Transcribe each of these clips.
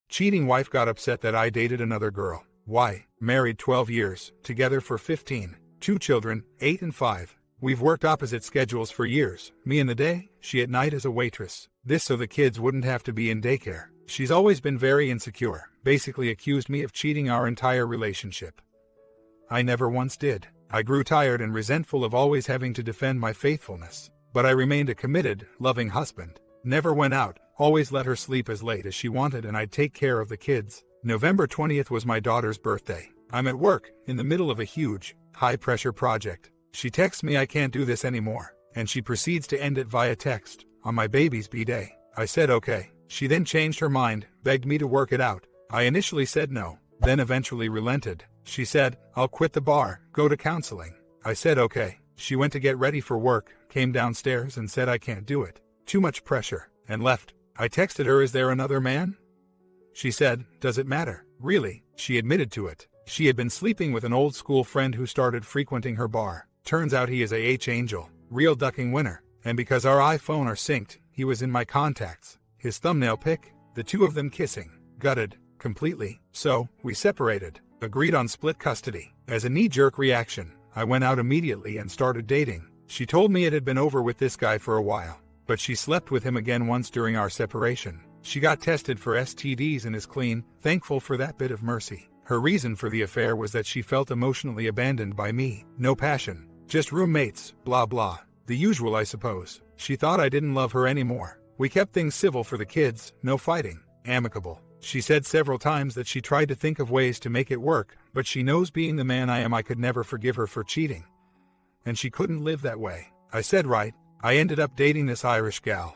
Cheating wife got upset that I dated another girl. Why? Married 12 years, together for 15. 2 children, 8 and 5. We've worked opposite schedules for years, me in the day, she at night as a waitress. This so the kids wouldn't have to be in daycare. She's always been very insecure, basically accused me of cheating our entire relationship. I never once did. I grew tired and resentful of always having to defend my faithfulness. But I remained a committed, loving husband. Never went out, always let her sleep as late as she wanted and I'd take care of the kids. November 20th was my daughter's birthday. I'm at work, in the middle of a huge, high-pressure project. She texts me I can't do this anymore, and she proceeds to end it via text, on my baby's B-day. I said okay. She then changed her mind, begged me to work it out. I initially said no, then eventually relented. She said, I'll quit the bar, go to counseling. I said okay. She went to get ready for work, came downstairs and said I can't do it. Too much pressure, and left. I texted her, is there another man? She said, does it matter? Really? She admitted to it. She had been sleeping with an old school friend who started frequenting her bar. Turns out he is a H-angel, real ducking winner. And because our iPhone are synced, he was in my contacts. His thumbnail pic, the two of them kissing. Gutted, completely. So, we separated. Agreed on split custody. As a knee-jerk reaction, I went out immediately and started dating. She told me it had been over with this guy for a while, but she slept with him again once during our separation. She got tested for STDs and is clean, thankful for that bit of mercy. Her reason for the affair was that she felt emotionally abandoned by me. No passion, just roommates, blah blah. The usual, I suppose. She thought I didn't love her anymore. We kept things civil for the kids, no fighting, amicable. She said several times that she tried to think of ways to make it work, but she knows being the man I am I could never forgive her for cheating. And she couldn't live that way. I said right. I ended up dating this Irish gal.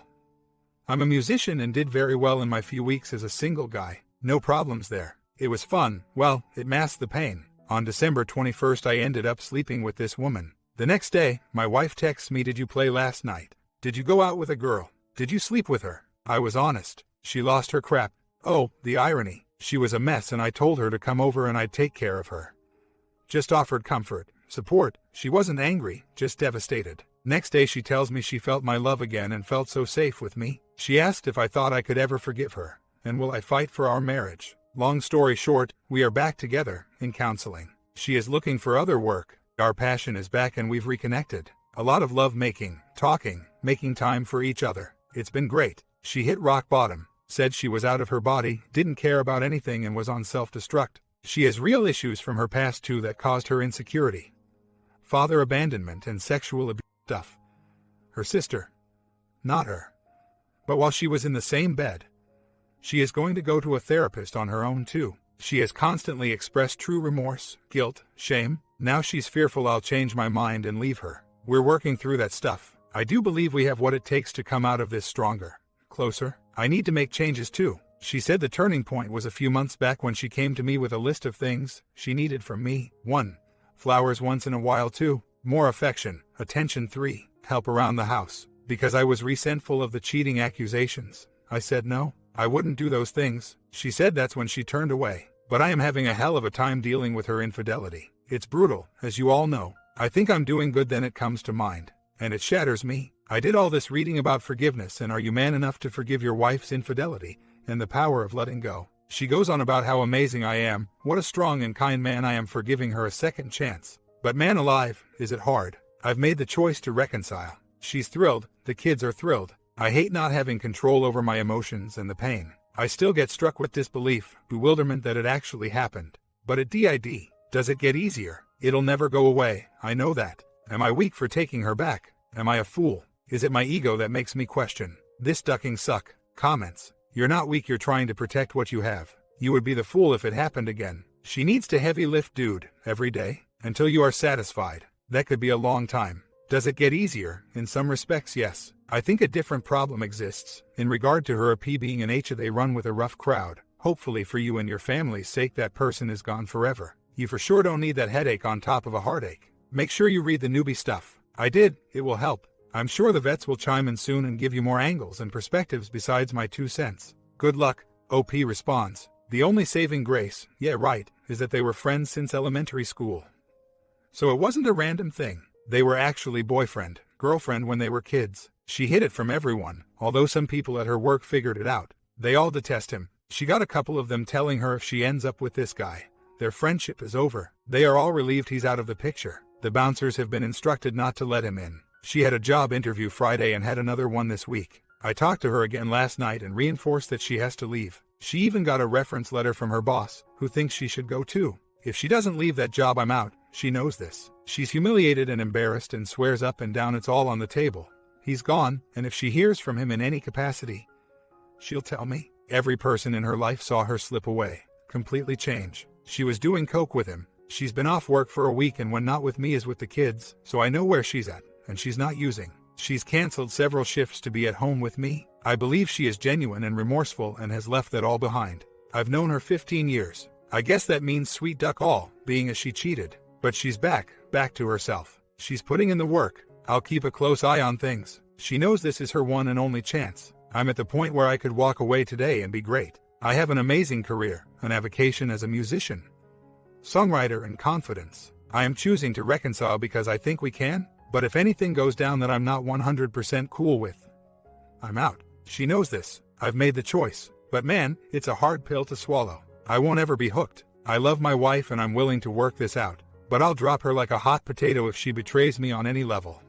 I'm a musician and did very well in my few weeks as a single guy. No problems there. It was fun. Well, it masked the pain. On December 21st I ended up sleeping with this woman. The next day, my wife texts me, did you play last night? Did you go out with a girl? Did you sleep with her? I was honest. She lost her crap. Oh, the irony. She was a mess and I told her to come over and I'd take care of her. Just offered comfort, support. She wasn't angry, just devastated. Next day she tells me she felt my love again and felt so safe with me. She asked if I thought I could ever forgive her, and will I fight for our marriage. Long story short, we are back together, in counseling. She is looking for other work. Our passion is back and we've reconnected. A lot of love making, talking, making time for each other. It's been great. She hit rock bottom, said she was out of her body, didn't care about anything and was on self-destruct. She has real issues from her past too that caused her insecurity. Father abandonment and sexual abuse stuff. Her sister. Not her. But while she was in the same bed, she is going to go to a therapist on her own too. She has constantly expressed true remorse, guilt, shame. Now she's fearful I'll change my mind and leave her. We're working through that stuff. I do believe we have what it takes to come out of this stronger. Closer. I need to make changes too. She said the turning point was a few months back when she came to me with a list of things she needed from me. 1. Flowers once in a while. 2. More affection, attention. 3. Help around the house. Because I was resentful of the cheating accusations, I said no, I wouldn't do those things. She said that's when she turned away. But I am having a hell of a time dealing with her infidelity. It's brutal, as you all know. I think I'm doing good, then it comes to mind. And it shatters me. I did all this reading about forgiveness and are you man enough to forgive your wife's infidelity and the power of letting go. She goes on about how amazing I am, what a strong and kind man I am for giving her a second chance. But man alive, is it hard. I've made the choice to reconcile. She's thrilled, the kids are thrilled. I hate not having control over my emotions and the pain. I still get struck with disbelief, bewilderment that it actually happened. But it did. Does it get easier? It'll never go away, I know that. Am I weak for taking her back? Am I a fool? Is it my ego that makes me question? This ducking suck. Comments. You're not weak, you're trying to protect what you have. You would be the fool if it happened again. She needs to heavy lift, dude, every day, until you are satisfied. That could be a long time. Does it get easier? In some respects, yes. I think a different problem exists, in regard to her being an H. They run with a rough crowd. Hopefully for you and your family's sake that person is gone forever. You for sure don't need that headache on top of a heartache. Make sure you read the newbie stuff. I did, it will help. I'm sure the vets will chime in soon and give you more angles and perspectives besides my 2 cents. Good luck. OP responds. The only saving grace, yeah right, is that they were friends since elementary school. So it wasn't a random thing. They were actually boyfriend, girlfriend when they were kids. She hid it from everyone, although some people at her work figured it out. They all detest him. She got a couple of them telling her if she ends up with this guy, their friendship is over. They are all relieved he's out of the picture. The bouncers have been instructed not to let him in. She had a job interview Friday and had another one this week. I talked to her again last night and reinforced that she has to leave. She even got a reference letter from her boss, who thinks she should go too. If she doesn't leave that job, I'm out. She knows this. She's humiliated and embarrassed and swears up and down it's all on the table. He's gone, and if she hears from him in any capacity, she'll tell me. Every person in her life saw her slip away, completely change. She was doing coke with him. She's been off work for a week and when not with me is with the kids, so I know where she's at, and she's not using. She's canceled several shifts to be at home with me. I believe she is genuine and remorseful and has left that all behind. I've known her 15 years. I guess that means sweet duck all, being as she cheated. But she's back to herself. She's putting in the work. I'll keep a close eye on things. She knows this is her one and only chance. I'm at the point where I could walk away today and be great. I have an amazing career, an avocation as a musician, songwriter, and confidence. I am choosing to reconcile because I think we can, but if anything goes down that I'm not 100% cool with, I'm out. She knows this. I've made the choice. But man, it's a hard pill to swallow. I won't ever be hooked. I love my wife and I'm willing to work this out. But I'll drop her like a hot potato if she betrays me on any level.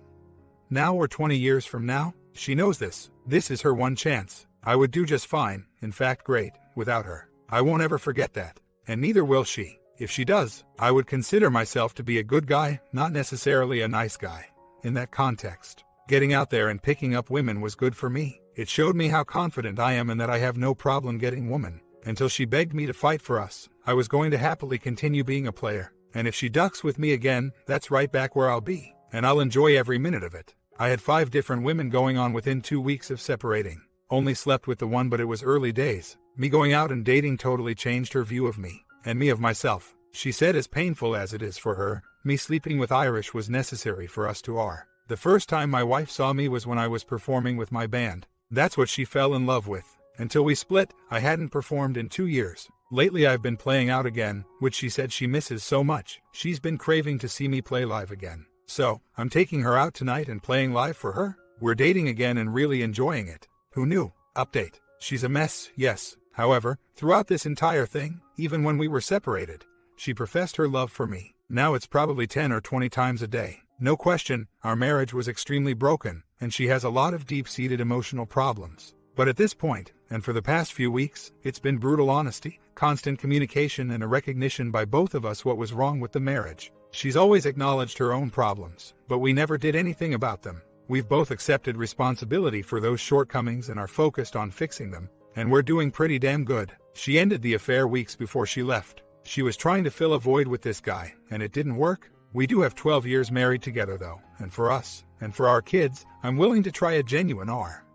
Now or 20 years from now, she knows this. This is her one chance. I would do just fine, in fact great, without her. I won't ever forget that. And neither will she. If she does, I would consider myself to be a good guy, not necessarily a nice guy. In that context, getting out there and picking up women was good for me. It showed me how confident I am and that I have no problem getting women. Until she begged me to fight for us, I was going to happily continue being a player. And if she ducks with me again, that's right back where I'll be. And I'll enjoy every minute of it. I had 5 different women going on within 2 weeks of separating. Only slept with the one, but it was early days. Me going out and dating totally changed her view of me, and me of myself. She said as painful as it is for her, me sleeping with Irish was necessary for us to are. The first time my wife saw me was when I was performing with my band. That's what she fell in love with. Until we split, I hadn't performed in 2 years. Lately I've been playing out again, which she said she misses so much. She's been craving to see me play live again. So, I'm taking her out tonight and playing live for her. We're dating again and really enjoying it. Who knew? Update. She's a mess, yes. However, throughout this entire thing, even when we were separated, she professed her love for me. Now it's probably 10 or 20 times a day. No question, our marriage was extremely broken, and she has a lot of deep-seated emotional problems. But at this point, and for the past few weeks, it's been brutal honesty, constant communication, and a recognition by both of us what was wrong with the marriage. She's always acknowledged her own problems, but we never did anything about them. We've both accepted responsibility for those shortcomings and are focused on fixing them, and we're doing pretty damn good. She ended the affair weeks before she left. She was trying to fill a void with this guy, and it didn't work. We do have 12 years married together though, and for us, and for our kids, I'm willing to try a genuine R.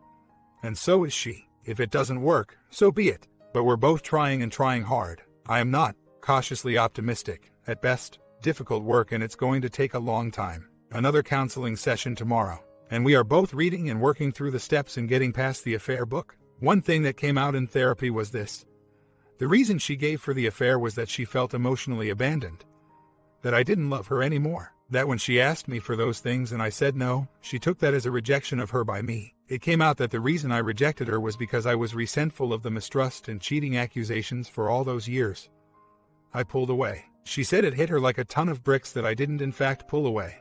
And so is she. If it doesn't work, so be it. But we're both trying and trying hard. I am not cautiously optimistic. At best, difficult work, and it's going to take a long time. Another counseling session tomorrow. And we are both reading and working through the steps and getting past the affair book. One thing that came out in therapy was this. The reason she gave for the affair was that she felt emotionally abandoned. That I didn't love her anymore. That when she asked me for those things and I said no, she took that as a rejection of her by me. It came out that the reason I rejected her was because I was resentful of the mistrust and cheating accusations for all those years. I pulled away. She said it hit her like a ton of bricks that I didn't in fact pull away.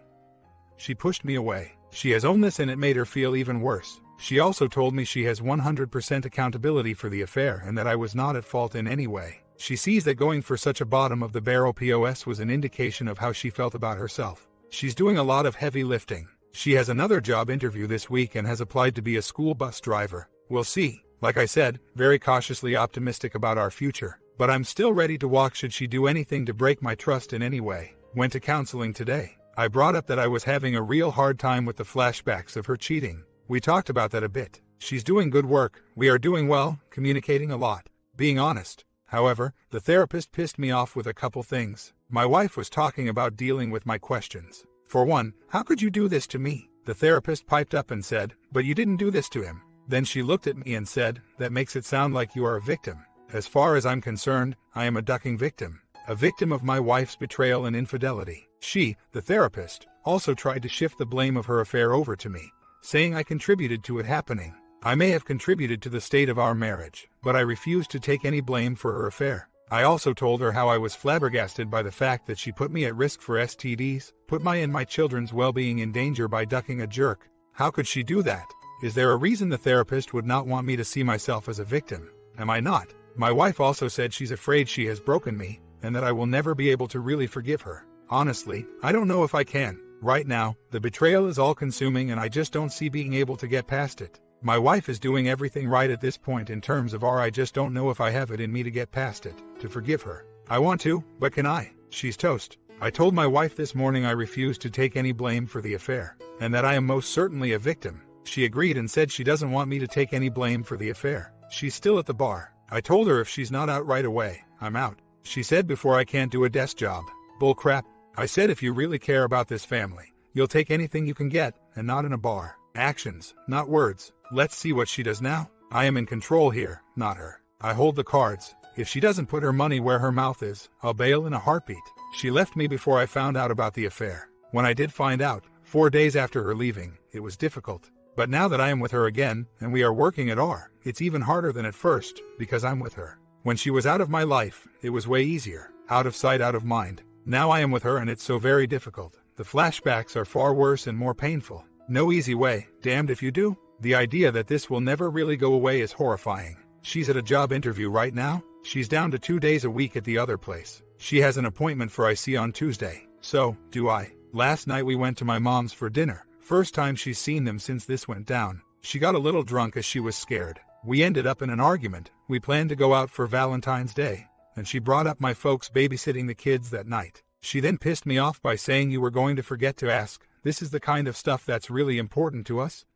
She pushed me away. She has owned this and it made her feel even worse. She also told me she has 100% accountability for the affair and that I was not at fault in any way. She sees that going for such a bottom of the barrel POS was an indication of how she felt about herself. She's doing a lot of heavy lifting. She has another job interview this week and has applied to be a school bus driver. We'll see. Like I said, very cautiously optimistic about our future. But I'm still ready to walk should she do anything to break my trust in any way. Went to counseling today. I brought up that I was having a real hard time with the flashbacks of her cheating. We talked about that a bit. She's doing good work. We are doing well, communicating a lot, being honest. However, the therapist pissed me off with a couple things. My wife was talking about dealing with my questions. For one, how could you do this to me? The therapist piped up and said, but you didn't do this to him. Then she looked at me and said, that makes it sound like you are a victim. As far as I'm concerned, I am a ducking victim. A victim of my wife's betrayal and infidelity. She, the therapist, also tried to shift the blame of her affair over to me, saying I contributed to it happening. I may have contributed to the state of our marriage, but I refused to take any blame for her affair. I also told her how I was flabbergasted by the fact that she put me at risk for STDs, put my and my children's well-being in danger by ducking a jerk. How could she do that? Is there a reason the therapist would not want me to see myself as a victim? Am I not? My wife also said she's afraid she has broken me, and that I will never be able to really forgive her. Honestly, I don't know if I can. Right now, the betrayal is all-consuming and I just don't see being able to get past it. My wife is doing everything right at this point in terms of I just don't know if I have it in me to get past it, to forgive her. I want to, but can I? She's toast. I told my wife this morning I refuse to take any blame for the affair, and that I am most certainly a victim. She agreed and said she doesn't want me to take any blame for the affair. She's still at the bar. I told her if she's not out right away, I'm out. She said before I can't do a desk job. Bull crap. I said if you really care about this family, you'll take anything you can get, and not in a bar. Actions, not words. Let's see what she does now. I am in control here, not her. I hold the cards. If she doesn't put her money where her mouth is, I'll bail in a heartbeat. She left me before I found out about the affair. When I did find out, 4 days after her leaving, it was difficult. But now that I am with her again, and we are working at it's even harder than at first, because I'm with her. When she was out of my life, it was way easier. Out of sight, out of mind. Now I am with her and it's so very difficult. The flashbacks are far worse and more painful. No easy way, damned if you do. The idea that this will never really go away is horrifying. She's at a job interview right now. She's down to 2 days a week at the other place. She has an appointment for IC on Tuesday. So, do I. Last night we went to my mom's for dinner. First time she's seen them since this went down. She got a little drunk as she was scared. We ended up in an argument. We planned to go out for Valentine's Day, and she brought up my folks babysitting the kids that night. She then pissed me off by saying you were going to forget to ask. This is the kind of stuff that's really important to us.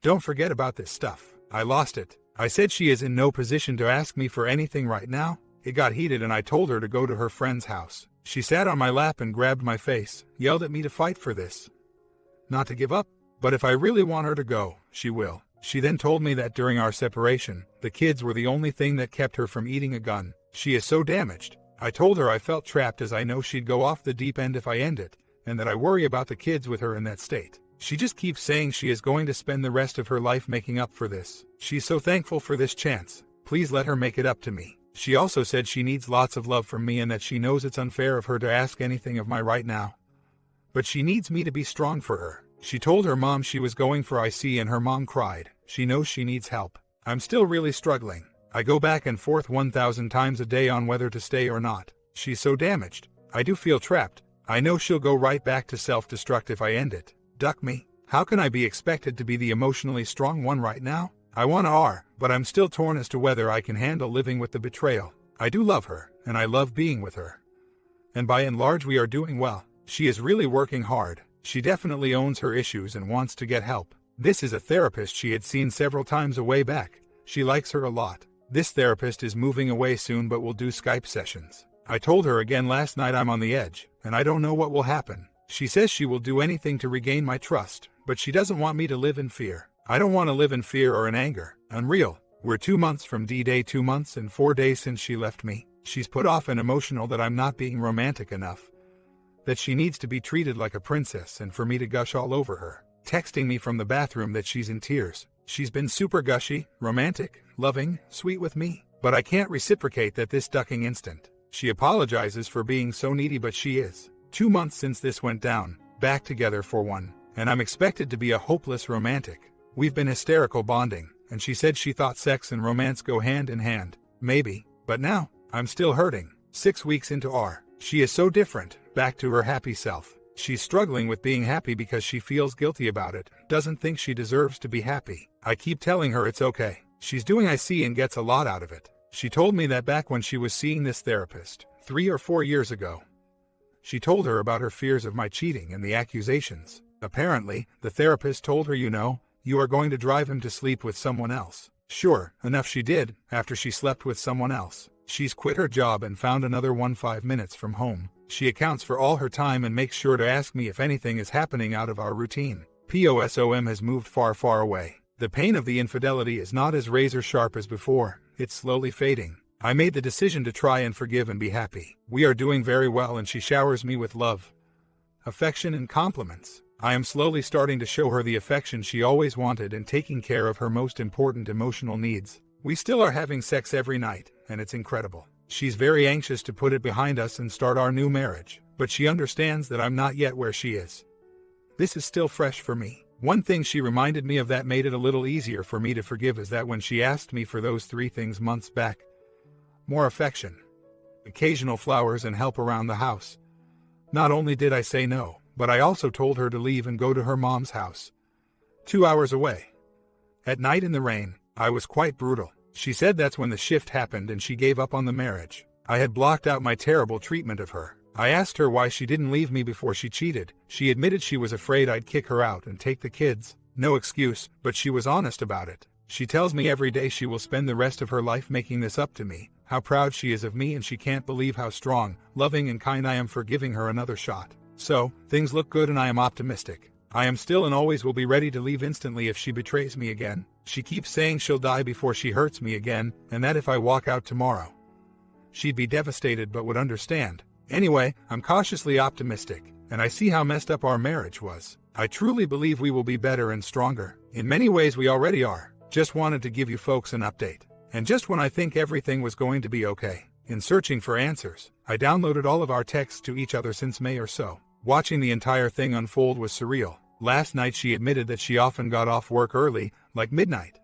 Don't forget about this stuff. I lost it. I said she is in no position to ask me for anything right now. It got heated and I told her to go to her friend's house. She sat on my lap and grabbed my face, yelled at me to fight for this. Not to give up, but if I really want her to go, she will. She then told me that during our separation, the kids were the only thing that kept her from eating a gun. She is so damaged. I told her I felt trapped as I know she'd go off the deep end if I end it, and that I worry about the kids with her in that state. She just keeps saying she is going to spend the rest of her life making up for this. She's so thankful for this chance. Please let her make it up to me. She also said she needs lots of love from me and that she knows it's unfair of her to ask anything of my right now. But she needs me to be strong for her. She told her mom she was going for IC and her mom cried. She knows she needs help. I'm still really struggling. I go back and forth 1,000 times a day on whether to stay or not. She's so damaged. I do feel trapped. I know she'll go right back to self-destruct if I end it. Duck me. How can I be expected to be the emotionally strong one right now? I want but I'm still torn as to whether I can handle living with the betrayal. I do love her, and I love being with her. And by and large we are doing well. She is really working hard. She definitely owns her issues and wants to get help. This is a therapist she had seen several times a way back. She likes her a lot. This therapist is moving away soon but will do Skype sessions. I told her again last night I'm on the edge, and I don't know what will happen. She says she will do anything to regain my trust, but she doesn't want me to live in fear. I don't want to live in fear or in anger. Unreal. We're 2 months from D-Day, 2 months and 4 days since she left me. She's put off and emotional that I'm not being romantic enough. That she needs to be treated like a princess and for me to gush all over her. Texting me from the bathroom that she's in tears. She's been super gushy, romantic, loving, sweet with me. But I can't reciprocate that this ducking instant. She apologizes for being so needy but she is. 2 months since this went down, back together for one. And I'm expected to be a hopeless romantic. We've been hysterical bonding, and she said she thought sex and romance go hand in hand. Maybe, but now, I'm still hurting. 6 weeks into she is so different, back to her happy self. She's struggling with being happy because she feels guilty about it, doesn't think she deserves to be happy. I keep telling her it's okay. She's doing IC and gets a lot out of it. She told me that back when she was seeing this therapist, 3 or 4 years ago. She told her about her fears of my cheating and the accusations. Apparently, the therapist told her you are going to drive him to sleep with someone else. Sure, enough she did, after she slept with someone else. She's quit her job and found another one 5 minutes from home. She accounts for all her time and makes sure to ask me if anything is happening out of our routine. POSOM has moved far, far away. The pain of the infidelity is not as razor sharp as before. It's slowly fading. I made the decision to try and forgive and be happy. We are doing very well and she showers me with love, affection and compliments. I am slowly starting to show her the affection she always wanted and taking care of her most important emotional needs. We still are having sex every night, and it's incredible. She's very anxious to put it behind us and start our new marriage, but she understands that I'm not yet where she is. This is still fresh for me. One thing she reminded me of that made it a little easier for me to forgive is that when she asked me for those 3 things months back, more affection, occasional flowers, and help around the house, not only did I say no, but I also told her to leave and go to her mom's house, 2 hours away. At night in the rain, I was quite brutal. She said that's when the shift happened and she gave up on the marriage. I had blocked out my terrible treatment of her. I asked her why she didn't leave me before she cheated. She admitted she was afraid I'd kick her out and take the kids. No excuse, but she was honest about it. She tells me every day she will spend the rest of her life making this up to me, how proud she is of me, and she can't believe how strong, loving, and kind I am for giving her another shot. So, things look good and I am optimistic. I am still and always will be ready to leave instantly if she betrays me again. She keeps saying she'll die before she hurts me again, and that if I walk out tomorrow, she'd be devastated but would understand. Anyway, I'm cautiously optimistic, and I see how messed up our marriage was. I truly believe we will be better and stronger. In many ways we already are. Just wanted to give you folks an update. And just when I think everything was going to be okay, in searching for answers, I downloaded all of our texts to each other since May or so. Watching the entire thing unfold was surreal. Last night she admitted that she often got off work early, like midnight,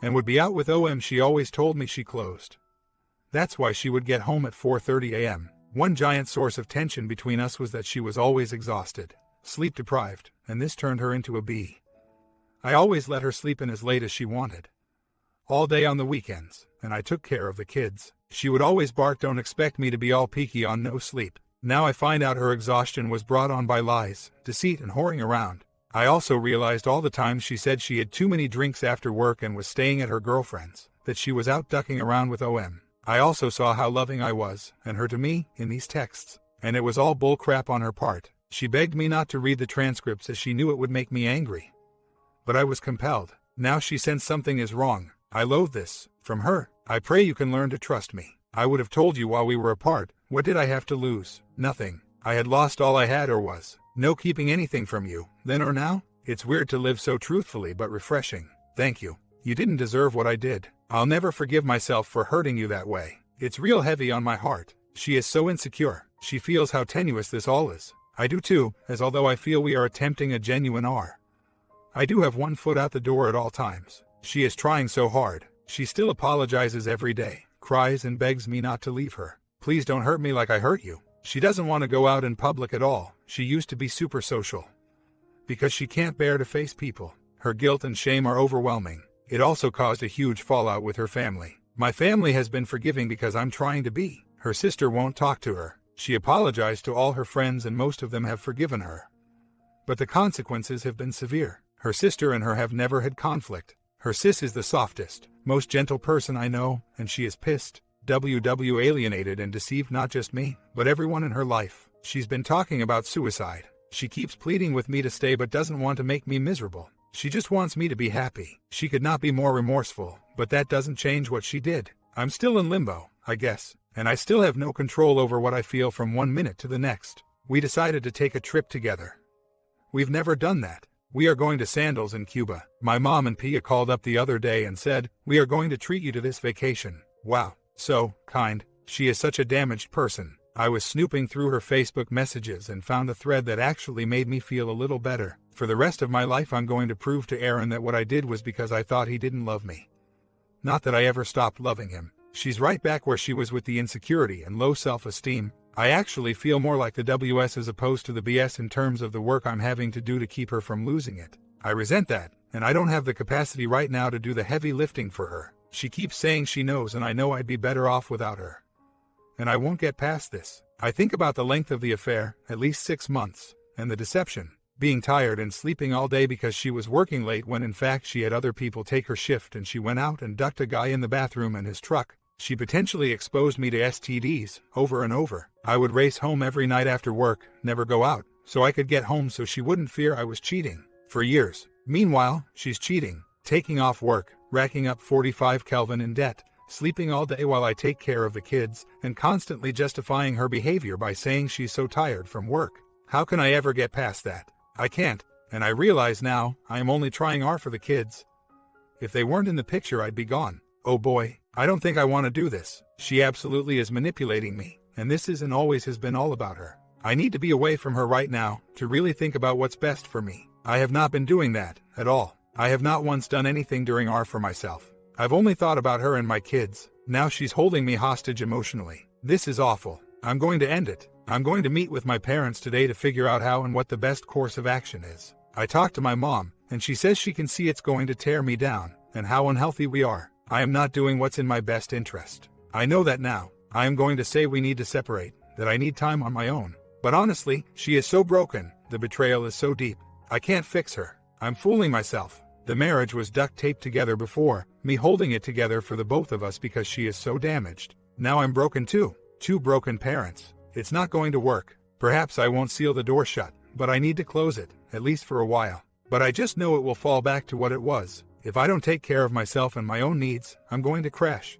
and would be out with OM. She always told me she closed. That's why she would get home at 4:30 a.m. One giant source of tension between us was that she was always exhausted, sleep deprived, and this turned her into a bee. I always let her sleep in as late as she wanted, all day on the weekends, and I took care of the kids. She would always bark, "Don't expect me to be all peaky on no sleep." Now I find out her exhaustion was brought on by lies, deceit, and whoring around. I also realized all the times she said she had too many drinks after work and was staying at her girlfriend's, that she was out ducking around with OM. I also saw how loving I was, and her to me, in these texts, and it was all bullcrap on her part. She begged me not to read the transcripts as she knew it would make me angry. But I was compelled. Now she sensed something is wrong. I loathe this. From her. I pray you can learn to trust me. I would have told you while we were apart. What did I have to lose? Nothing. I had lost all I had, or was. No keeping anything from you, then or now. It's weird to live so truthfully but refreshing. Thank you. You didn't deserve what I did. I'll never forgive myself for hurting you that way. It's real heavy on my heart. She is so insecure. She feels how tenuous this all is. I do too, as although I feel we are attempting a genuine R, I do have one foot out the door at all times. She is trying so hard. She still apologizes every day, cries and begs me not to leave her. Please don't hurt me like I hurt you. She doesn't want to go out in public at all. She used to be super social, because she can't bear to face people. Her guilt and shame are overwhelming. It also caused a huge fallout with her family. My family has been forgiving because I'm trying to be. Her sister won't talk to her. She apologized to all her friends and most of them have forgiven her. But the consequences have been severe. Her sister and her have never had conflict. Her sis is the softest, most gentle person I know, and she is pissed, alienated and deceived not just me, but everyone in her life. She's been talking about suicide. She keeps pleading with me to stay but doesn't want to make me miserable. She just wants me to be happy. She could not be more remorseful, but that doesn't change what she did. I'm still in limbo, I guess, and I still have no control over what I feel from one minute to the next. We decided to take a trip together. We've never done that. We are going to Sandals in Cuba. My mom and Pia called up the other day and said, "We are going to treat you to this vacation." Wow, so kind. She is such a damaged person. I was snooping through her Facebook messages and found a thread that actually made me feel a little better. For the rest of my life I'm going to prove to Aaron that what I did was because I thought he didn't love me. Not that I ever stopped loving him. She's right back where she was with the insecurity and low self-esteem. I actually feel more like the WS as opposed to the BS in terms of the work I'm having to do to keep her from losing it. I resent that, and I don't have the capacity right now to do the heavy lifting for her. She keeps saying she knows, and I know I'd be better off without her. And I won't get past this. I think about the length of the affair, at least 6 months, and the deception. Being tired and sleeping all day because she was working late when in fact she had other people take her shift and she went out and ducked a guy in the bathroom in his truck. She potentially exposed me to STDs, over and over. I would race home every night after work, never go out, so I could get home so she wouldn't fear I was cheating. For years. Meanwhile, she's cheating, taking off work, racking up 45 Kelvin in debt, sleeping all day while I take care of the kids, and constantly justifying her behavior by saying she's so tired from work. How can I ever get past that? I can't, and I realize now I am only trying R for the kids. If they weren't in the picture, I'd be gone. Oh boy, I don't think I want to do this. She absolutely is manipulating me, and this is and always has been all about her. I need to be away from her right now to really think about what's best for me. I have not been doing that at all. I have not once done anything during R for myself. I've only thought about her and my kids. Now she's holding me hostage emotionally. This is awful. I'm going to end it. I'm going to meet with my parents today to figure out how and what the best course of action is. I talked to my mom, and she says she can see it's going to tear me down, and how unhealthy we are. I am not doing what's in my best interest. I know that now. I am going to say we need to separate, that I need time on my own. But honestly, she is so broken, the betrayal is so deep. I can't fix her. I'm fooling myself. The marriage was duct taped together before, me holding it together for the both of us because she is so damaged. Now I'm broken too. Two broken parents. It's not going to work. Perhaps I won't seal the door shut, but I need to close it, at least for a while. But I just know it will fall back to what it was. If I don't take care of myself and my own needs, I'm going to crash.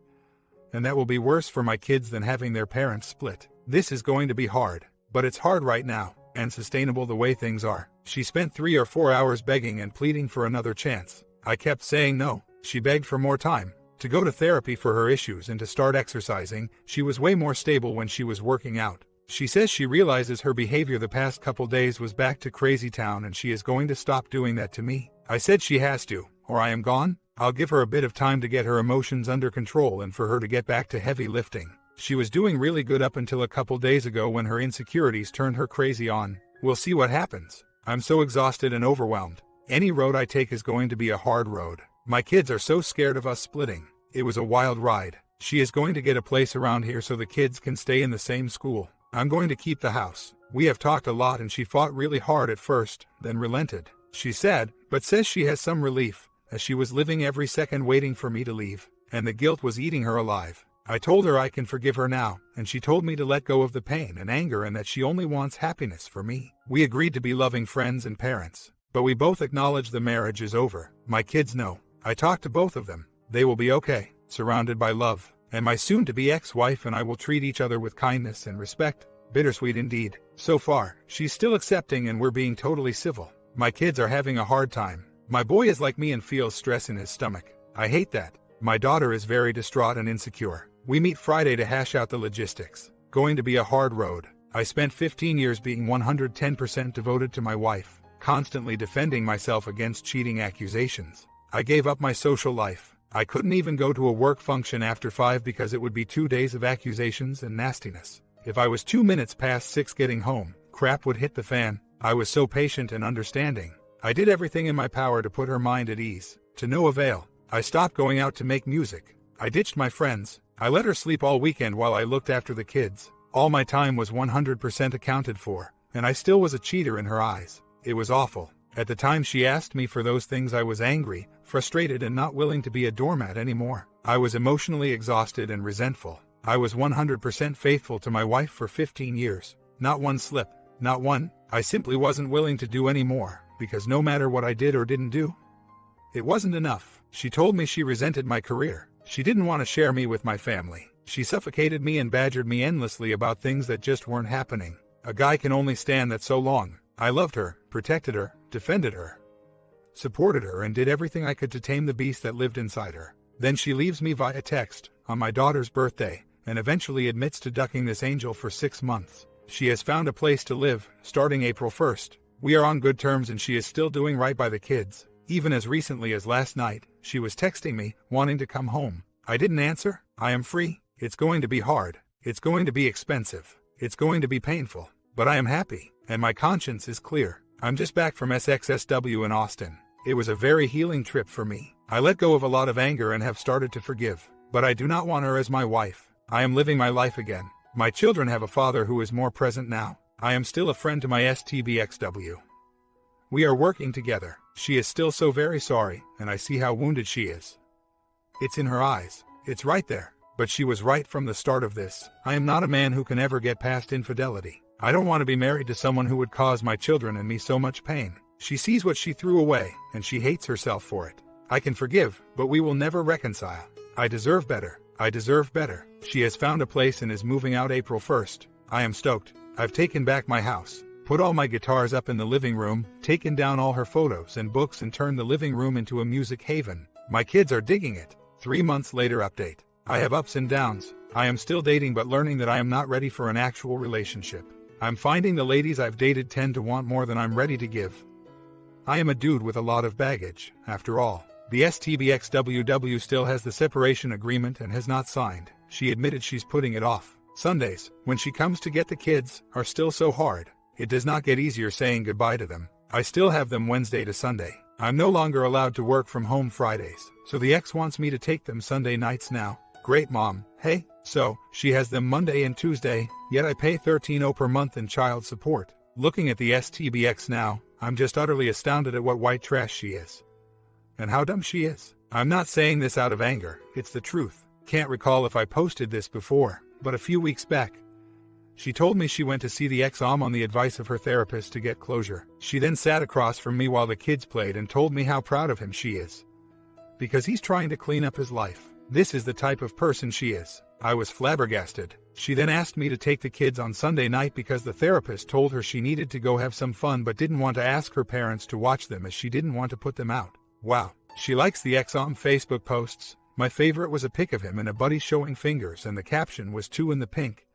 And that will be worse for my kids than having their parents split. This is going to be hard, but it's hard right now, and sustainable the way things are. She spent 3 or 4 hours begging and pleading for another chance. I kept saying no. She begged for more time, to go to therapy for her issues and to start exercising. She was way more stable when she was working out. She says she realizes her behavior the past couple days was back to crazy town and she is going to stop doing that to me. I said she has to, or I am gone. I'll give her a bit of time to get her emotions under control and for her to get back to heavy lifting. She was doing really good up until a couple days ago when her insecurities turned her crazy on. We'll see what happens. I'm so exhausted and overwhelmed. Any road I take is going to be a hard road. My kids are so scared of us splitting. It was a wild ride. She is going to get a place around here so the kids can stay in the same school. I'm going to keep the house. We have talked a lot and she fought really hard at first, then relented. She said, but says she has some relief, as she was living every second waiting for me to leave, and the guilt was eating her alive. I told her I can forgive her now, and she told me to let go of the pain and anger and that she only wants happiness for me. We agreed to be loving friends and parents, but we both acknowledge the marriage is over. My kids know. I talked to both of them. They will be okay, surrounded by love, and my soon-to-be ex-wife and I will treat each other with kindness and respect. Bittersweet indeed. So far, she's still accepting and we're being totally civil. My kids are having a hard time. My boy is like me and feels stress in his stomach. I hate that. My daughter is very distraught and insecure. We meet Friday to hash out the logistics. Going to be a hard road. I spent 15 years being 110% devoted to my wife, constantly defending myself against cheating accusations. I gave up my social life. I couldn't even go to a work function after 5 because it would be 2 days of accusations and nastiness. If I was 2 minutes past 6 getting home, crap would hit the fan. I was so patient and understanding. I did everything in my power to put her mind at ease. To no avail. I stopped going out to make music. I ditched my friends. I let her sleep all weekend while I looked after the kids. All my time was 100% accounted for, and I still was a cheater in her eyes. It was awful. At the time she asked me for those things I was angry, frustrated and not willing to be a doormat anymore. I was emotionally exhausted and resentful. I was 100% faithful to my wife for 15 years. Not one slip. Not one. I simply wasn't willing to do any more, because no matter what I did or didn't do, it wasn't enough. She told me she resented my career. She didn't want to share me with my family. She suffocated me and badgered me endlessly about things that just weren't happening. A guy can only stand that so long. I loved her, protected her, defended her, supported her and did everything I could to tame the beast that lived inside her. Then she leaves me via text, on my daughter's birthday, and eventually admits to ducking this angel for 6 months. She has found a place to live, starting April 1st. We are on good terms and she is still doing right by the kids. Even as recently as last night, she was texting me, wanting to come home. I didn't answer. I am free. It's going to be hard. It's going to be expensive. It's going to be painful. But I am happy, and my conscience is clear. I'm just back from SXSW in Austin. It was a very healing trip for me. I let go of a lot of anger and have started to forgive. But I do not want her as my wife. I am living my life again. My children have a father who is more present now. I am still a friend to my STBXW. We are working together. She is still so very sorry, and I see how wounded she is. It's in her eyes. It's right there. But she was right from the start of this. I am not a man who can ever get past infidelity. I don't want to be married to someone who would cause my children and me so much pain. She sees what she threw away, and she hates herself for it. I can forgive, but we will never reconcile. I deserve better. I deserve better. She has found a place and is moving out April 1st. I am stoked. I've taken back my house. Put all my guitars up in the living room, taken down all her photos and books and turned the living room into a music haven. My kids are digging it. 3 months later update. I have ups and downs. I am still dating but learning that I am not ready for an actual relationship. I'm finding the ladies I've dated tend to want more than I'm ready to give. I am a dude with a lot of baggage, after all. The STBXWW still has the separation agreement and has not signed. She admitted she's putting it off. Sundays, when she comes to get the kids, are still so hard. It does not get easier saying goodbye to them. I still have them Wednesday to Sunday. I'm no longer allowed to work from home Fridays, so the ex wants me to take them Sunday nights now. Great mom, hey? So, she has them Monday and Tuesday, yet I pay $13 per month in child support. Looking at the STBX now, I'm just utterly astounded at what white trash she is. And how dumb she is. I'm not saying this out of anger, it's the truth. Can't recall if I posted this before, but a few weeks back, she told me she went to see the ex-om on the advice of her therapist to get closure. She then sat across from me while the kids played and told me how proud of him she is. Because he's trying to clean up his life. This is the type of person she is. I was flabbergasted. She then asked me to take the kids on Sunday night because the therapist told her she needed to go have some fun but didn't want to ask her parents to watch them as she didn't want to put them out. Wow. She likes the ex-om Facebook posts. My favorite was a pic of him and a buddy showing fingers and the caption was 2 in the pink.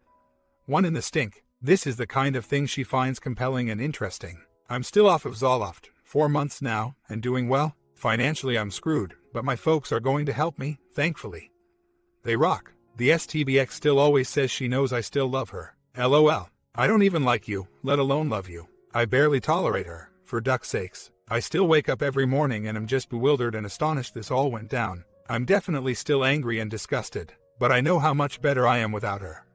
1 in the stink. This is the kind of thing she finds compelling and interesting. I'm still off of Zoloft, 4 months now, and doing well. Financially I'm screwed, but my folks are going to help me, thankfully. They rock. The STBX still always says she knows I still love her. LOL. I don't even like you, let alone love you. I barely tolerate her, for duck's sakes. I still wake up every morning and am just bewildered and astonished this all went down. I'm definitely still angry and disgusted, but I know how much better I am without her.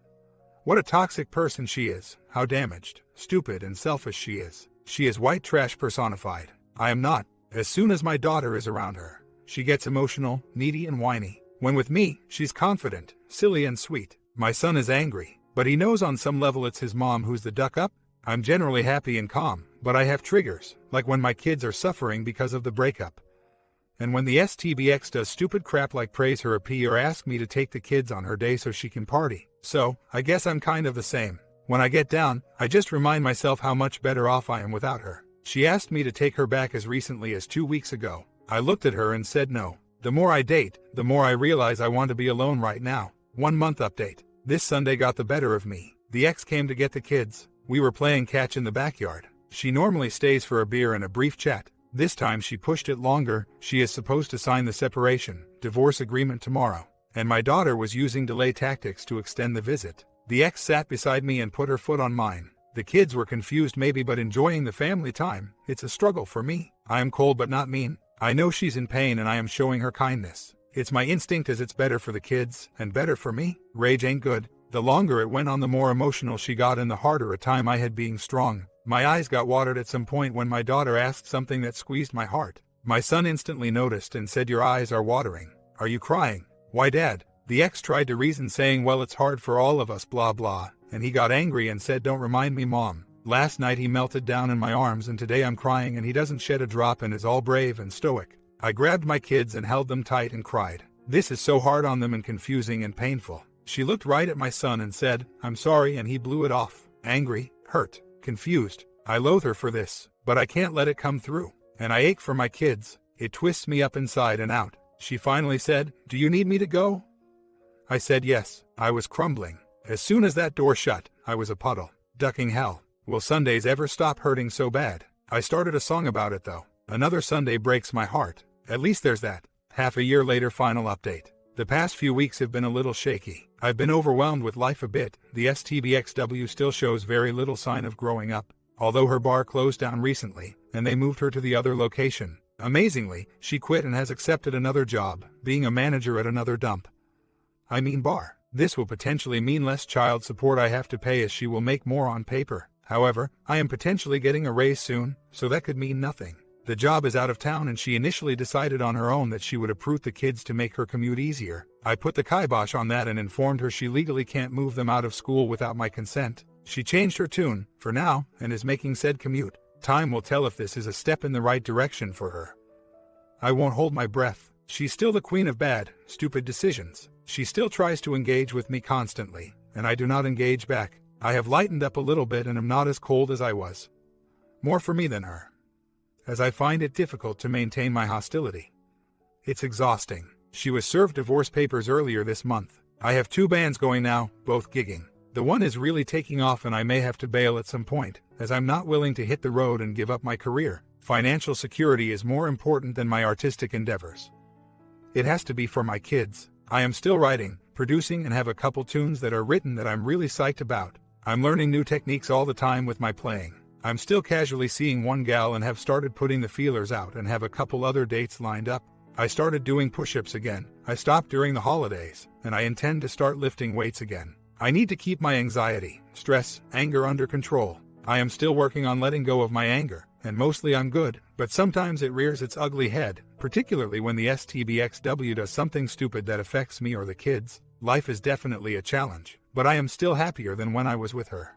What a toxic person she is, how damaged, stupid and selfish she is. She is white trash personified. I am not. As soon as my daughter is around her, she gets emotional, needy and whiny. When with me, she's confident, silly and sweet. My son is angry, but he knows on some level it's his mom who's the duck up. I'm generally happy and calm, but I have triggers, like when my kids are suffering because of the breakup. And when the STBX does stupid crap like praise her AP or ask me to take the kids on her day so she can party. So, I guess I'm kind of the same. When I get down, I just remind myself how much better off I am without her. She asked me to take her back as recently as 2 weeks ago. I looked at her and said no. The more I date, the more I realize I want to be alone right now. 1 month update. This Sunday got the better of me. The ex came to get the kids. We were playing catch in the backyard. She normally stays for a beer and a brief chat. This time she pushed it longer. She is supposed to sign the separation, divorce agreement tomorrow. And my daughter was using delay tactics to extend the visit. The ex sat beside me and put her foot on mine. The kids were confused maybe but enjoying the family time. It's a struggle for me. I am cold but not mean. I know she's in pain and I am showing her kindness. It's my instinct as it's better for the kids, and better for me. Rage ain't good. The longer it went on the more emotional she got and the harder a time I had being strong. My eyes got watered at some point when my daughter asked something that squeezed my heart. My son instantly noticed and said, "Your eyes are watering. Are you crying?" "Why, Dad?" The ex tried to reason saying, "Well, it's hard for all of us, blah blah," and he got angry and said, "Don't remind me, Mom." Last night he melted down in my arms and today I'm crying and he doesn't shed a drop and is all brave and stoic. I grabbed my kids and held them tight and cried. This is so hard on them and confusing and painful. She looked right at my son and said, "I'm sorry," and he blew it off. Angry, hurt, confused. I loathe her for this, but I can't let it come through. And I ache for my kids. It twists me up inside and out. She finally said, "Do you need me to go?" I said yes. I was crumbling. As soon as that door shut, I was a puddle. Ducking hell. Will Sundays ever stop hurting so bad? I started a song about it though. Another Sunday breaks my heart. At least there's that. Half a year later, final update. The past few weeks have been a little shaky. I've been overwhelmed with life a bit. The STBXW still shows very little sign of growing up, although her bar closed down recently, and they moved her to the other location. Amazingly, she quit and has accepted another job, being a manager at another dump. I mean bar. This will potentially mean less child support I have to pay as she will make more on paper. However, I am potentially getting a raise soon, so that could mean nothing. The job is out of town and she initially decided on her own that she would uproot the kids to make her commute easier. I put the kibosh on that and informed her she legally can't move them out of school without my consent. She changed her tune, for now, and is making said commute. Time will tell if this is a step in the right direction for her. I won't hold my breath. She's still the queen of bad, stupid decisions. She still tries to engage with me constantly, and I do not engage back. I have lightened up a little bit and am not as cold as I was. More for me than her, as I find it difficult to maintain my hostility. It's exhausting. She was served divorce papers earlier this month. I have 2 bands going now, both gigging. The one is really taking off and I may have to bail at some point, as I'm not willing to hit the road and give up my career. Financial security is more important than my artistic endeavors. It has to be for my kids. I am still writing, producing, and have a couple tunes that are written that I'm really psyched about. I'm learning new techniques all the time with my playing. I'm still casually seeing one gal and have started putting the feelers out and have a couple other dates lined up. I started doing push-ups again. I stopped during the holidays, and I intend to start lifting weights again. I need to keep my anxiety, stress, anger under control. I am still working on letting go of my anger, and mostly I'm good, but sometimes it rears its ugly head, particularly when the STBXW does something stupid that affects me or the kids. Life is definitely a challenge, but I am still happier than when I was with her.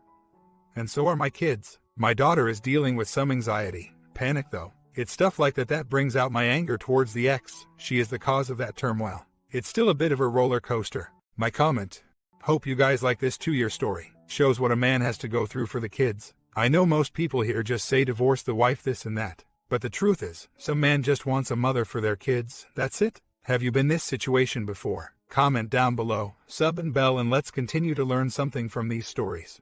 And so are my kids. My daughter is dealing with some anxiety, panic though. It's stuff like that brings out my anger towards the ex. She is the cause of that turmoil. It's still a bit of a roller coaster. My comment: hope you guys like this 2-year story. Shows what a man has to go through for the kids. I know most people here just say divorce the wife this and that. But the truth is, some man just wants a mother for their kids. That's it. Have you been this situation before? Comment down below, sub and bell, and let's continue to learn something from these stories.